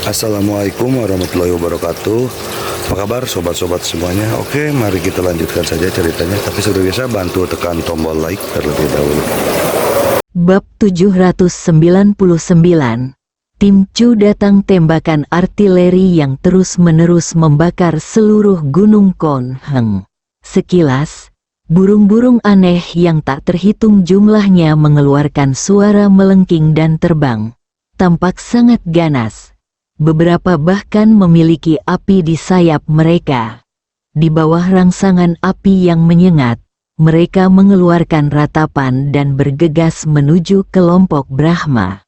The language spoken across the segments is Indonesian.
Assalamualaikum warahmatullahi wabarakatuh. Apa kabar sobat-sobat semuanya? Oke, mari kita lanjutkan saja ceritanya. Tapi seperti biasa bantu tekan tombol like terlebih dahulu. Bab 799. Tim Chu datang tembakan artileri yang terus-menerus membakar seluruh gunung Kon Heng. Sekilas, burung-burung aneh yang tak terhitung jumlahnya mengeluarkan suara melengking dan terbang. Tampak sangat ganas. Beberapa bahkan memiliki api di sayap mereka. Di bawah rangsangan api yang menyengat, mereka mengeluarkan ratapan dan bergegas menuju kelompok Brahma.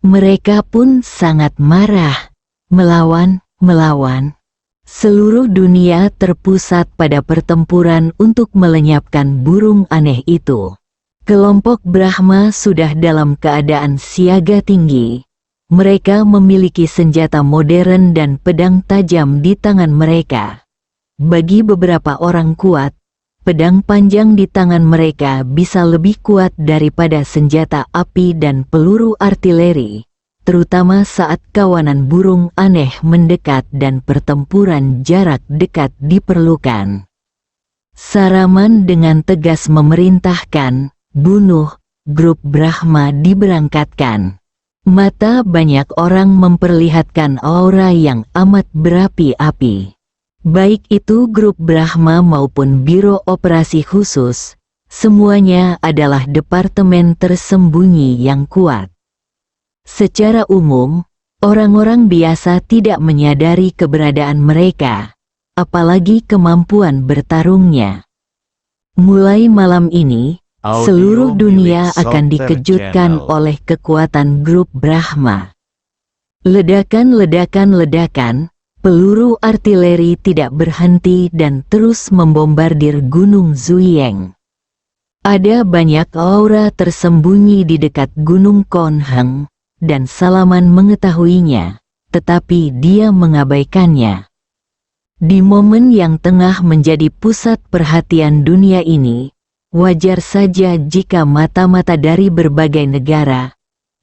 Mereka pun sangat marah. Melawan. Seluruh dunia terpusat pada pertempuran untuk melenyapkan burung aneh itu. Kelompok Brahma sudah dalam keadaan siaga tinggi. Mereka memiliki senjata modern dan pedang tajam di tangan mereka. Bagi beberapa orang kuat, pedang panjang di tangan mereka bisa lebih kuat daripada senjata api dan peluru artileri, terutama saat kawanan burung aneh mendekat dan pertempuran jarak dekat diperlukan. Saraman dengan tegas memerintahkan, "Bunuh!" Grup Brahma diberangkatkan. Mata banyak orang memperlihatkan aura yang amat berapi-api. Baik itu grup Brahma maupun Biro Operasi Khusus, semuanya adalah departemen tersembunyi yang kuat. Secara umum, orang-orang biasa tidak menyadari keberadaan mereka, apalagi kemampuan bertarungnya. Mulai malam ini, seluruh dunia akan dikejutkan oleh kekuatan grup Brahma. Ledakan, peluru artileri tidak berhenti dan terus membombardir Gunung Zuyeng. Ada banyak aura tersembunyi di dekat Gunung Kon Heng, dan Salaman mengetahuinya, tetapi dia mengabaikannya. Di momen yang tengah menjadi pusat perhatian dunia ini, wajar saja jika mata-mata dari berbagai negara,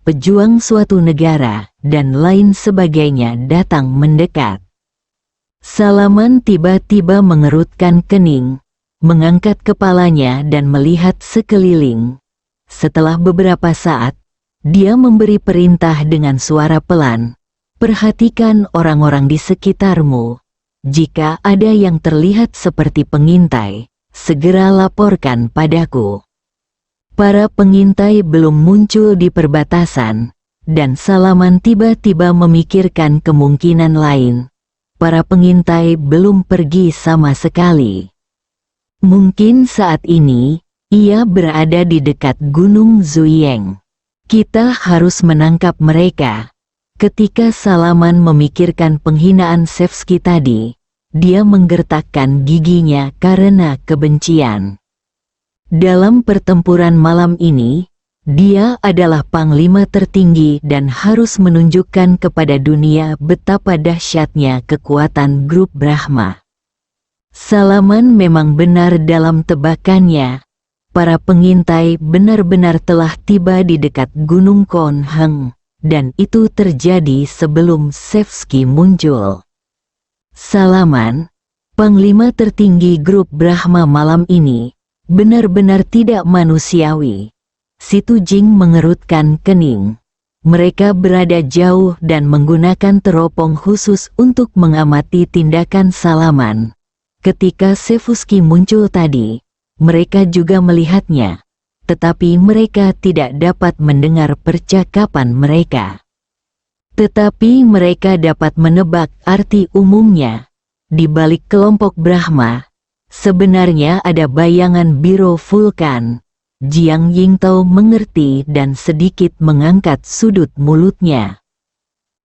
pejuang suatu negara, dan lain sebagainya datang mendekat. Salaman tiba-tiba mengerutkan kening, mengangkat kepalanya dan melihat sekeliling. Setelah beberapa saat, dia memberi perintah dengan suara pelan, "Perhatikan orang-orang di sekitarmu. Jika ada yang terlihat seperti pengintai, segera laporkan padaku." Para pengintai belum muncul di perbatasan, dan Salaman tiba-tiba memikirkan kemungkinan lain. Para pengintai belum pergi sama sekali. Mungkin saat ini, ia berada di dekat Gunung Zuyeng. Kita harus menangkap mereka. Ketika Salaman memikirkan penghinaan Sevsky tadi, dia menggertakkan giginya karena kebencian. Dalam pertempuran malam ini, dia adalah panglima tertinggi dan harus menunjukkan kepada dunia betapa dahsyatnya kekuatan grup Brahma. Salaman memang benar dalam tebakannya. Para pengintai benar-benar telah tiba di dekat Gunung Kon Heng, dan itu terjadi sebelum Sevsky muncul. Salaman, panglima tertinggi grup Brahma malam ini, benar-benar tidak manusiawi. Situ Jing mengerutkan kening. Mereka berada jauh dan menggunakan teropong khusus untuk mengamati tindakan Salaman. Ketika Sevsky muncul tadi, mereka juga melihatnya, tetapi mereka tidak dapat mendengar percakapan mereka. Tetapi mereka dapat menebak arti umumnya. Di balik kelompok Brahma, sebenarnya ada bayangan Biro Vulkan. Jiang Yingtao mengerti dan sedikit mengangkat sudut mulutnya.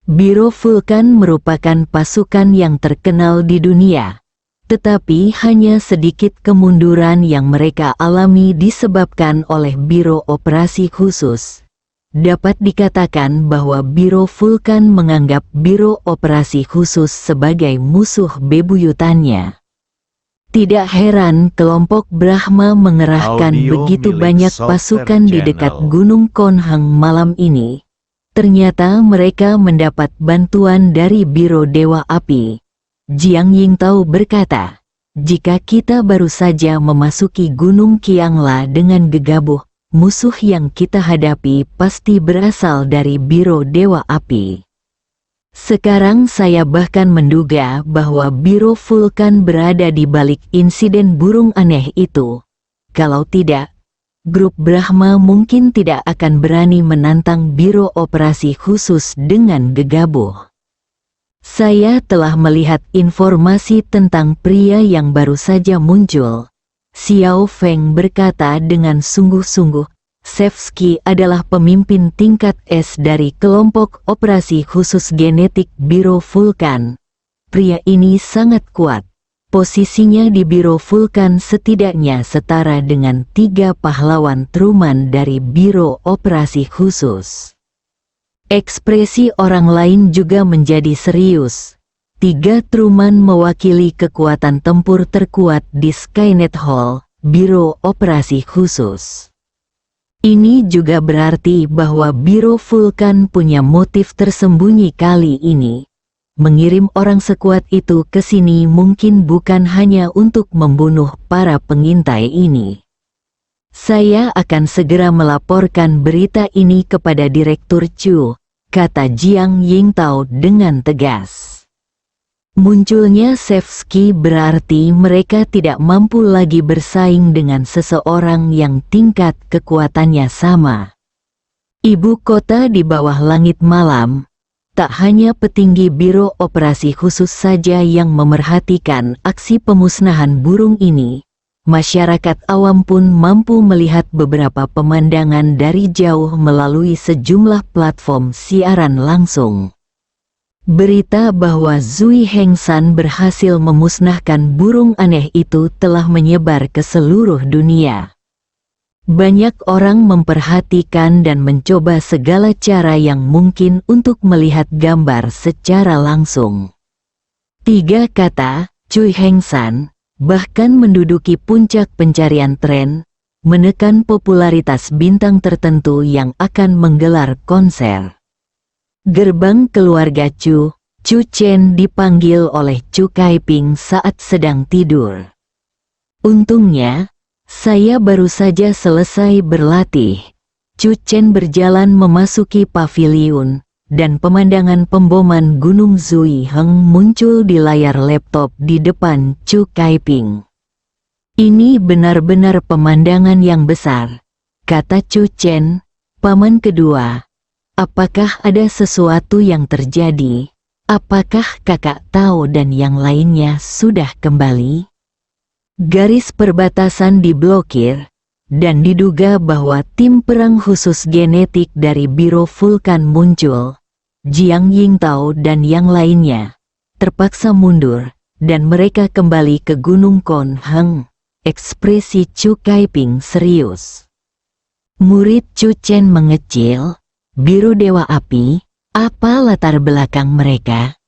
Biro Vulkan merupakan pasukan yang terkenal di dunia, tetapi hanya sedikit kemunduran yang mereka alami disebabkan oleh Biro Operasi Khusus. Dapat dikatakan bahwa Biro Vulkan menganggap Biro Operasi Khusus sebagai musuh bebuyutannya. Tidak heran kelompok Brahma mengerahkan begitu banyak pasukan di dekat Gunung Kon Heng malam ini. Ternyata mereka mendapat bantuan dari Biro Dewa Api. Jiang Yingtao berkata, jika kita baru saja memasuki Gunung Qiangla dengan gegabah, musuh yang kita hadapi pasti berasal dari Biro Dewa Api. Sekarang saya bahkan menduga bahwa Biro Vulkan berada di balik insiden burung aneh itu. Kalau tidak, grup Brahma mungkin tidak akan berani menantang Biro Operasi Khusus dengan gegabah. Saya telah melihat informasi tentang pria yang baru saja muncul. Xiao Feng berkata dengan sungguh-sungguh, Sevsky adalah pemimpin tingkat S dari kelompok operasi khusus genetik Biro Vulkan. Pria ini sangat kuat. Posisinya di Biro Vulkan setidaknya setara dengan 3 pahlawan Truman dari Biro Operasi Khusus. Ekspresi orang lain juga menjadi serius. 3 Truman mewakili kekuatan tempur terkuat di Skynet Hall, Biro Operasi Khusus. Ini juga berarti bahwa Biro Vulkan punya motif tersembunyi kali ini. Mengirim orang sekuat itu ke sini mungkin bukan hanya untuk membunuh para pengintai ini. Saya akan segera melaporkan berita ini kepada Direktur Chu, kata Jiang Yingtao dengan tegas. Munculnya Sevsky berarti mereka tidak mampu lagi bersaing dengan seseorang yang tingkat kekuatannya sama. Ibu kota di bawah langit malam, tak hanya petinggi Biro Operasi Khusus saja yang memerhatikan aksi pemusnahan burung ini. Masyarakat awam pun mampu melihat beberapa pemandangan dari jauh melalui sejumlah platform siaran langsung. Berita bahwa Zui Hengshan berhasil memusnahkan burung aneh itu telah menyebar ke seluruh dunia. Banyak orang memperhatikan dan mencoba segala cara yang mungkin untuk melihat gambar secara langsung. 3 kata, Zui Hengshan, bahkan menduduki puncak pencarian tren, menekan popularitas bintang tertentu yang akan menggelar konser. Gerbang keluarga Chu Chen dipanggil oleh Chu Kaiping saat sedang tidur. Untungnya, saya baru saja selesai berlatih. Chu Chen berjalan memasuki paviliun, dan pemandangan pemboman Gunung Zuiheng muncul di layar laptop di depan Chu Kaiping. Ini benar-benar pemandangan yang besar, kata Chu Chen, paman kedua. Apakah ada sesuatu yang terjadi? Apakah kakak tahu dan yang lainnya sudah kembali? Garis perbatasan diblokir, dan diduga bahwa tim perang khusus genetik dari Biro Vulkan muncul. Jiang Yingtao dan yang lainnya terpaksa mundur, dan mereka kembali ke Gunung Konheng. Ekspresi Chu Kaiping serius. Murid Chu Chen mengecil. Biro Dewa Api, apa latar belakang mereka?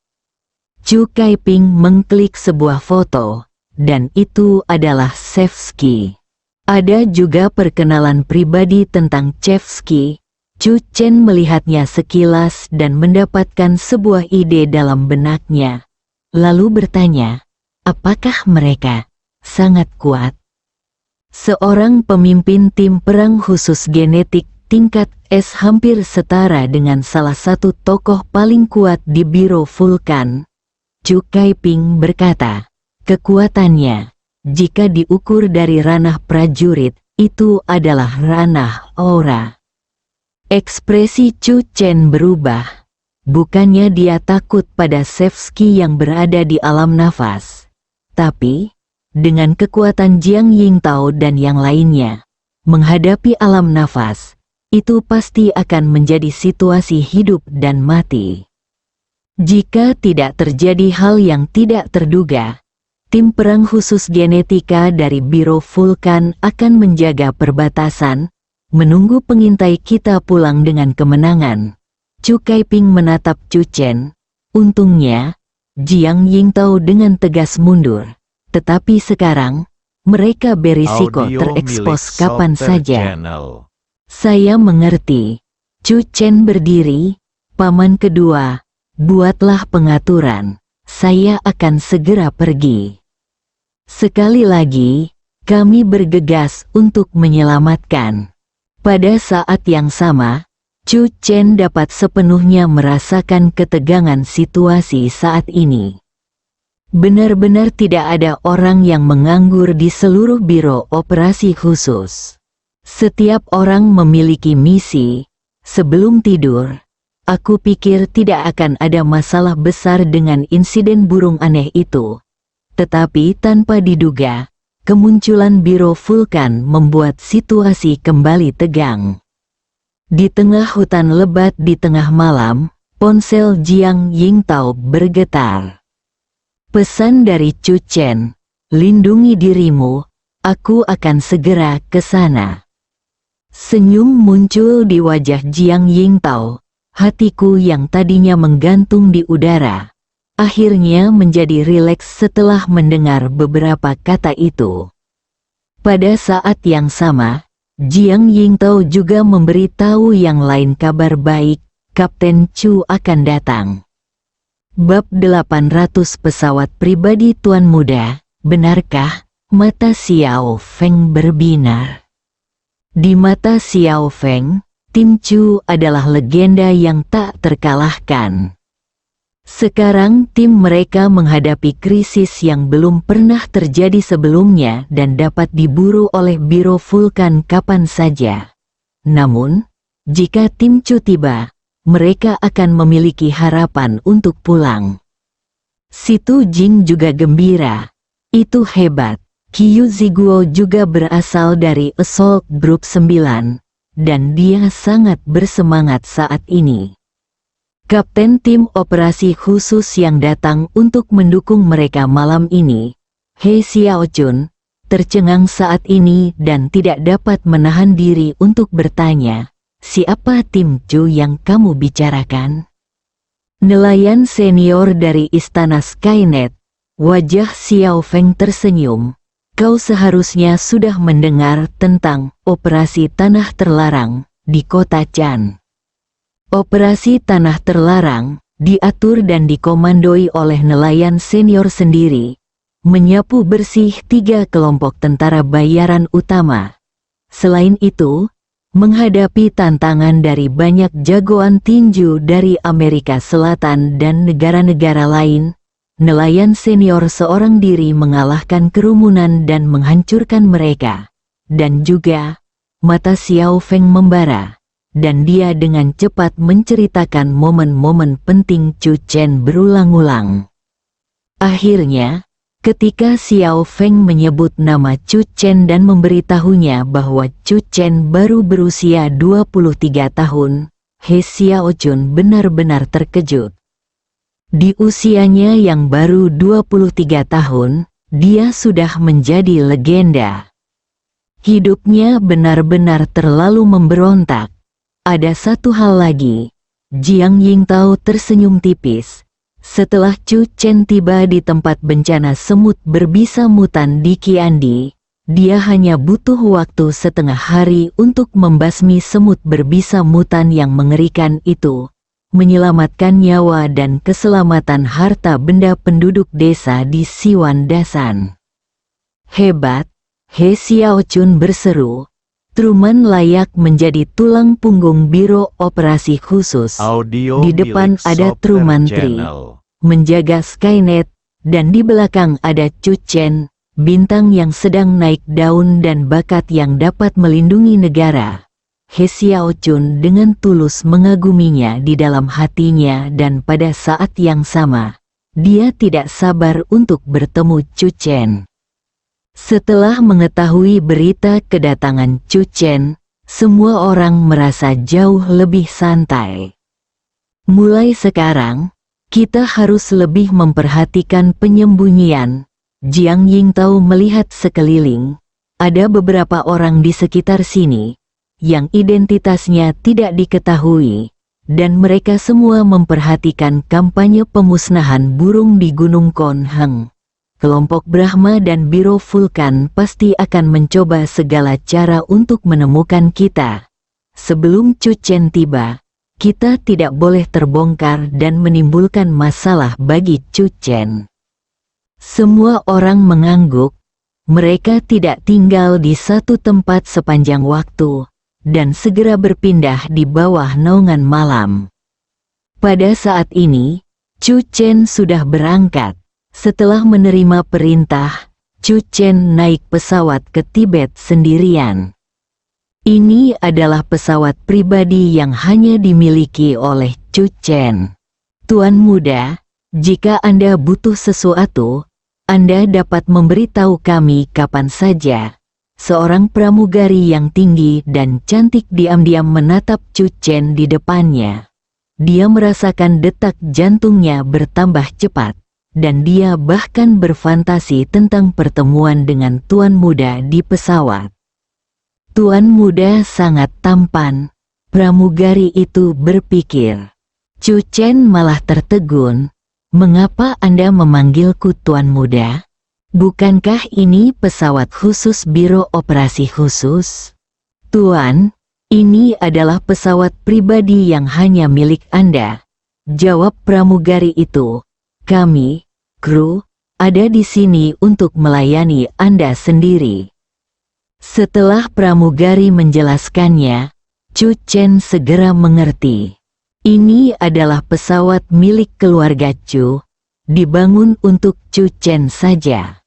Chu Kaiping mengklik sebuah foto, dan itu adalah Sevsky. Ada juga perkenalan pribadi tentang Sevsky. Chu Chen melihatnya sekilas dan mendapatkan sebuah ide dalam benaknya. Lalu bertanya, apakah mereka sangat kuat? Seorang pemimpin tim perang khusus genetik tingkat S hampir setara dengan salah satu tokoh paling kuat di Biro Vulkan. Chu Kaiping berkata, kekuatannya, jika diukur dari ranah prajurit, itu adalah ranah aura. Ekspresi Chu Chen berubah. Bukannya dia takut pada Sevsky yang berada di alam nafas. Tapi, dengan kekuatan Jiang Yingtao dan yang lainnya, menghadapi alam nafas, itu pasti akan menjadi situasi hidup dan mati. Jika tidak terjadi hal yang tidak terduga, tim perang khusus genetika dari Biro Vulkan akan menjaga perbatasan, menunggu pengintai kita pulang dengan kemenangan. Chu Kaiping menatap Chu Chen. Untungnya, Jiang Yingtao dengan tegas mundur. Tetapi sekarang, mereka berisiko terekspos kapan saja. Saya mengerti. Chu Chen berdiri, Paman kedua, buatlah pengaturan. Saya akan segera pergi. Sekali lagi, kami bergegas untuk menyelamatkan. Pada saat yang sama, Chu Chen dapat sepenuhnya merasakan ketegangan situasi saat ini. Benar-benar tidak ada orang yang menganggur di seluruh biro operasi khusus. Setiap orang memiliki misi. Sebelum tidur, aku pikir tidak akan ada masalah besar dengan insiden burung aneh itu. Tetapi tanpa diduga, kemunculan biro vulkan membuat situasi kembali tegang. Di tengah hutan lebat di tengah malam, ponsel Jiang Yingtao bergetar. Pesan dari Chu Chen, lindungi dirimu, aku akan segera ke sana. Senyum muncul di wajah Jiang Yingtao. Hatiku yang tadinya menggantung di udara, akhirnya menjadi rileks setelah mendengar beberapa kata itu. Pada saat yang sama, Jiang Yingtao juga memberitahu yang lain kabar baik, Kapten Chu akan datang. Bab 800 pesawat pribadi Tuan Muda, benarkah? Mata Xiao Feng berbinar. Di mata Xiao Feng, Tim Chu adalah legenda yang tak terkalahkan. Sekarang tim mereka menghadapi krisis yang belum pernah terjadi sebelumnya dan dapat diburu oleh Biro Vulkan kapan saja. Namun, jika Tim Chu tiba, mereka akan memiliki harapan untuk pulang. Situ Jing juga gembira. Itu hebat. Qiu Ziguo juga berasal dari Assault Group 9, dan dia sangat bersemangat saat ini. Kapten tim operasi khusus yang datang untuk mendukung mereka malam ini, He Xiaochun, tercengang saat ini dan tidak dapat menahan diri untuk bertanya, siapa Tim Chu yang kamu bicarakan? Nelayan senior dari Istana Skynet, wajah Xiao Feng tersenyum. Kau seharusnya sudah mendengar tentang operasi tanah terlarang di kota Chan. Operasi tanah terlarang diatur dan dikomandoi oleh nelayan senior sendiri, menyapu bersih 3 kelompok tentara bayaran utama. Selain itu, menghadapi tantangan dari banyak jagoan tinju dari Amerika Selatan dan negara-negara lain, nelayan senior seorang diri mengalahkan kerumunan dan menghancurkan mereka. Dan juga, mata Xiao Feng membara, dan dia dengan cepat menceritakan momen-momen penting Chu Chen berulang-ulang. Akhirnya, ketika Xiao Feng menyebut nama Chu Chen dan memberitahunya bahwa Chu Chen baru berusia 23 tahun, He Xiaochun benar-benar terkejut. Di usianya yang baru 23 tahun, dia sudah menjadi legenda. Hidupnya benar-benar terlalu memberontak. Ada satu hal lagi, Jiang Yingtao tersenyum tipis. Setelah Chu Chen tiba di tempat bencana semut berbisa mutan di Qiandi, dia hanya butuh waktu setengah hari untuk membasmi semut berbisa mutan yang mengerikan itu, menyelamatkan nyawa dan keselamatan harta benda penduduk desa di Siwan Dasan. Hebat, He Xiaochun berseru. Truman layak menjadi tulang punggung Biro Operasi Khusus. Audio Di depan milik ada Software Truman Tri, Channel. menjaga Skynet, dan di belakang ada Chu Chen, bintang yang sedang naik daun dan bakat yang dapat melindungi negara. He Xiaochun dengan tulus mengaguminya di dalam hatinya dan pada saat yang sama, dia tidak sabar untuk bertemu Chu Chen. Setelah mengetahui berita kedatangan Chu Chen, semua orang merasa jauh lebih santai. Mulai sekarang, kita harus lebih memperhatikan penyembunyian. Jiang Yingtao melihat sekeliling, ada beberapa orang di sekitar sini yang identitasnya tidak diketahui, dan mereka semua memperhatikan kampanye pemusnahan burung di Gunung Konheng. Kelompok Brahma dan Biro Vulkan pasti akan mencoba segala cara untuk menemukan kita. Sebelum Chu Chen tiba, kita tidak boleh terbongkar dan menimbulkan masalah bagi Chu Chen. Semua orang mengangguk. Mereka tidak tinggal di satu tempat sepanjang waktu, dan segera berpindah di bawah naungan malam. Pada saat ini, Chu Chen sudah berangkat. Setelah menerima perintah, Chu Chen naik pesawat ke Tibet sendirian. Ini adalah pesawat pribadi yang hanya dimiliki oleh Chu Chen. Tuan muda, jika Anda butuh sesuatu, Anda dapat memberitahu kami kapan saja. Seorang pramugari yang tinggi dan cantik diam-diam menatap Chu Chen di depannya. Dia merasakan detak jantungnya bertambah cepat, dan dia bahkan berfantasi tentang pertemuan dengan tuan muda di pesawat. Tuan muda sangat tampan, pramugari itu berpikir. Chu Chen malah tertegun. Mengapa Anda memanggilku tuan muda? Bukankah ini pesawat khusus Biro Operasi Khusus? Tuan, ini adalah pesawat pribadi yang hanya milik Anda, jawab pramugari itu. Kami, kru, ada di sini untuk melayani Anda sendiri. Setelah pramugari menjelaskannya, Chu Chen segera mengerti. Ini adalah pesawat milik keluarga Chu, dibangun untuk Chu Chen saja.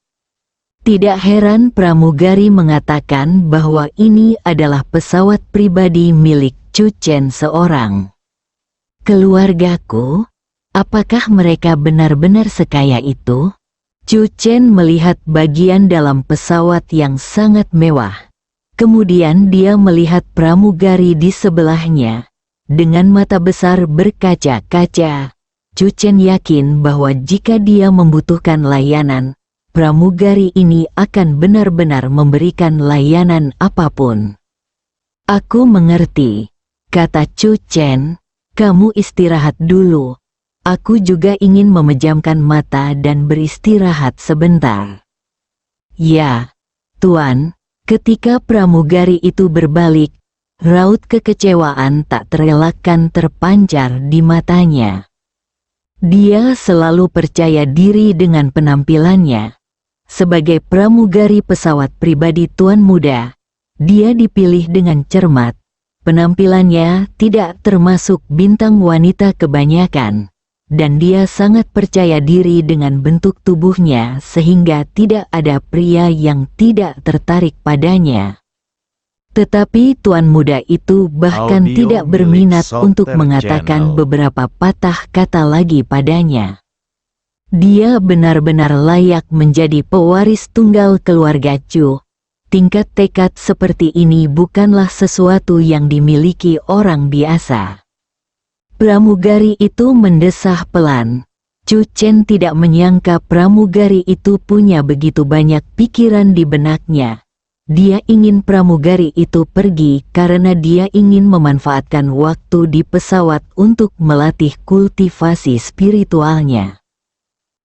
Tidak heran pramugari mengatakan bahwa ini adalah pesawat pribadi milik Chu Chen seorang. Keluargaku? Apakah mereka benar-benar sekaya itu? Chu Chen melihat bagian dalam pesawat yang sangat mewah. Kemudian dia melihat pramugari di sebelahnya. Dengan mata besar berkaca-kaca, Chu Chen yakin bahwa jika dia membutuhkan layanan, pramugari ini akan benar-benar memberikan layanan apapun. Aku mengerti, kata Chu Chen. Kamu istirahat dulu. Aku juga ingin memejamkan mata dan beristirahat sebentar. Ya, Tuan. Ketika pramugari itu berbalik, raut kekecewaan tak terelakkan terpancar di matanya. Dia selalu percaya diri dengan penampilannya. Sebagai pramugari pesawat pribadi tuan muda, dia dipilih dengan cermat. Penampilannya tidak termasuk bintang wanita kebanyakan. Dan dia sangat percaya diri dengan bentuk tubuhnya sehingga tidak ada pria yang tidak tertarik padanya. Tetapi tuan muda itu bahkan tidak berminat untuk mengatakan beberapa patah kata lagi padanya. Dia benar-benar layak menjadi pewaris tunggal keluarga Chu. Tingkat tekad seperti ini bukanlah sesuatu yang dimiliki orang biasa. Pramugari itu mendesah pelan. Chu Chen tidak menyangka pramugari itu punya begitu banyak pikiran di benaknya. Dia ingin pramugari itu pergi karena dia ingin memanfaatkan waktu di pesawat untuk melatih kultivasi spiritualnya.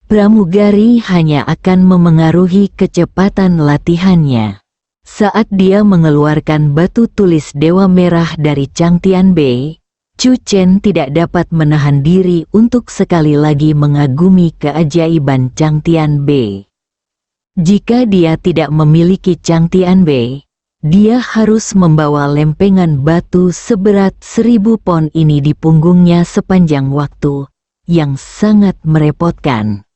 Pramugari hanya akan memengaruhi kecepatan latihannya. Saat dia mengeluarkan batu tulis Dewa Merah dari Changtian Bei, Chu Chen tidak dapat menahan diri untuk sekali lagi mengagumi keajaiban Changtian Bei. Jika dia tidak memiliki Changtian Bei, dia harus membawa lempengan batu seberat 1000 pon ini di punggungnya sepanjang waktu, yang sangat merepotkan.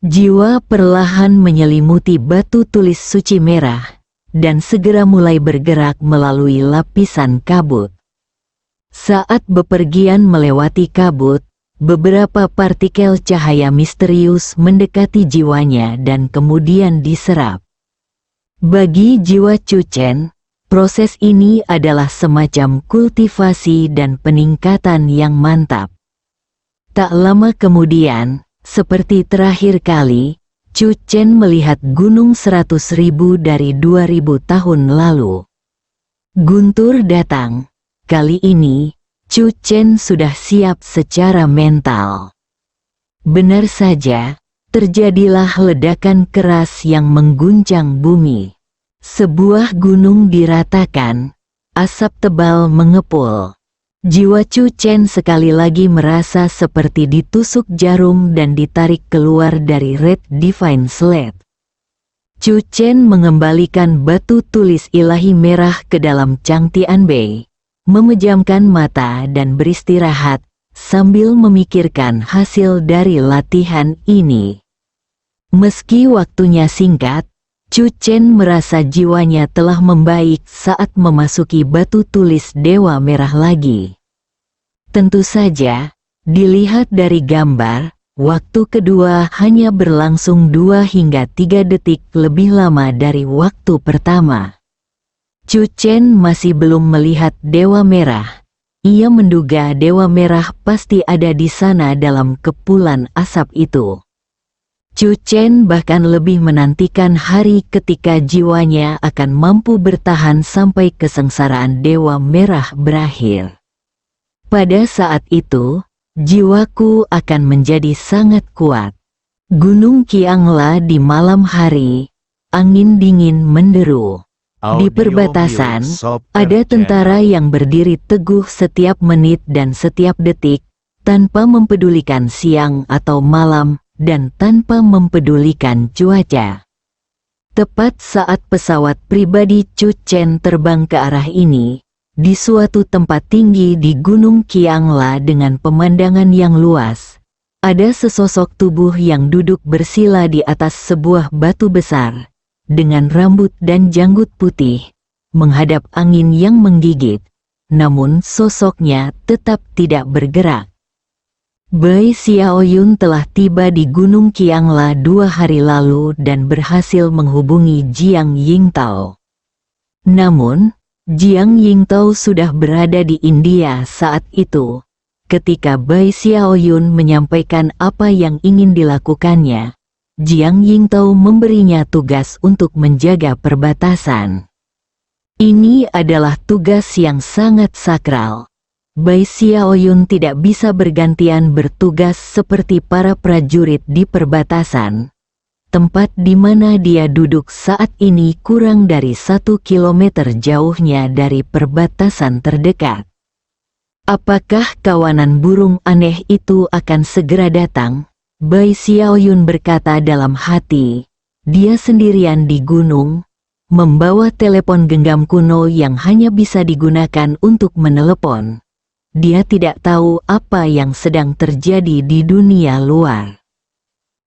Jiwa perlahan menyelimuti batu tulis suci merah, dan segera mulai bergerak melalui lapisan kabut. Saat bepergian melewati kabut, beberapa partikel cahaya misterius mendekati jiwanya dan kemudian diserap. Bagi jiwa Chu Chen, proses ini adalah semacam kultivasi dan peningkatan yang mantap. Tak lama kemudian, seperti terakhir kali, Chu Chen melihat gunung 100.000 dari 2000 tahun lalu. Guntur datang. Kali ini, Chu Chen sudah siap secara mental. Benar saja, terjadilah ledakan keras yang mengguncang bumi. Sebuah gunung diratakan, asap tebal mengepul. Jiwa Chu Chen sekali lagi merasa seperti ditusuk jarum dan ditarik keluar dari Red Divine Slate. Chu Chen mengembalikan batu tulis ilahi merah ke dalam Chang Tianbei, memejamkan mata dan beristirahat sambil memikirkan hasil dari latihan ini. Meski waktunya singkat, Chu Chen merasa jiwanya telah membaik saat memasuki batu tulis Dewa Merah lagi. Tentu saja, dilihat dari gambar, waktu kedua hanya berlangsung 2 hingga 3 detik lebih lama dari waktu pertama. Chu Chen masih belum melihat Dewa Merah. Ia menduga Dewa Merah pasti ada di sana dalam kepulan asap itu. Chu Chen bahkan lebih menantikan hari ketika jiwanya akan mampu bertahan sampai kesengsaraan Dewa Merah berakhir. Pada saat itu, jiwaku akan menjadi sangat kuat. Gunung Qiangla di malam hari, angin dingin menderu. Di perbatasan, ada tentara yang berdiri teguh setiap menit dan setiap detik, tanpa mempedulikan siang atau malam, dan tanpa mempedulikan cuaca. Tepat saat pesawat pribadi Chu Chen terbang ke arah ini, di suatu tempat tinggi di Gunung Qiangla dengan pemandangan yang luas, ada sesosok tubuh yang duduk bersila di atas sebuah batu besar, dengan rambut dan janggut putih, menghadap angin yang menggigit, namun sosoknya tetap tidak bergerak. Bai Xiaoyun telah tiba di Gunung Qiangla 2 hari lalu dan berhasil menghubungi Jiang Yingtao. Namun, Jiang Yingtao sudah berada di India saat itu. Ketika Bai Xiaoyun menyampaikan apa yang ingin dilakukannya, Jiang Yingtao memberinya tugas untuk menjaga perbatasan. Ini adalah tugas yang sangat sakral. Bai Xiaoyun tidak bisa bergantian bertugas seperti para prajurit di perbatasan. Tempat di mana dia duduk saat ini kurang dari 1 kilometer jauhnya dari perbatasan terdekat. Apakah kawanan burung aneh itu akan segera datang? Bai Xiaoyun berkata dalam hati. Dia sendirian di gunung, membawa telepon genggam kuno yang hanya bisa digunakan untuk menelepon. Dia tidak tahu apa yang sedang terjadi di dunia luar.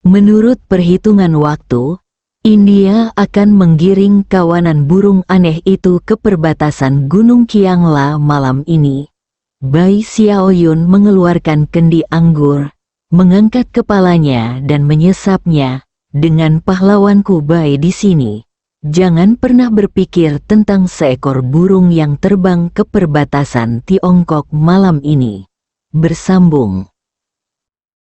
Menurut perhitungan waktu, India akan menggiring kawanan burung aneh itu ke perbatasan Gunung Qiangla malam ini. Bai Xiaoyun mengeluarkan kendi anggur, mengangkat kepalanya dan menyesapnya. Dengan pahlawanku Bai di sini, jangan pernah berpikir tentang seekor burung yang terbang ke perbatasan Tiongkok malam ini. Bersambung.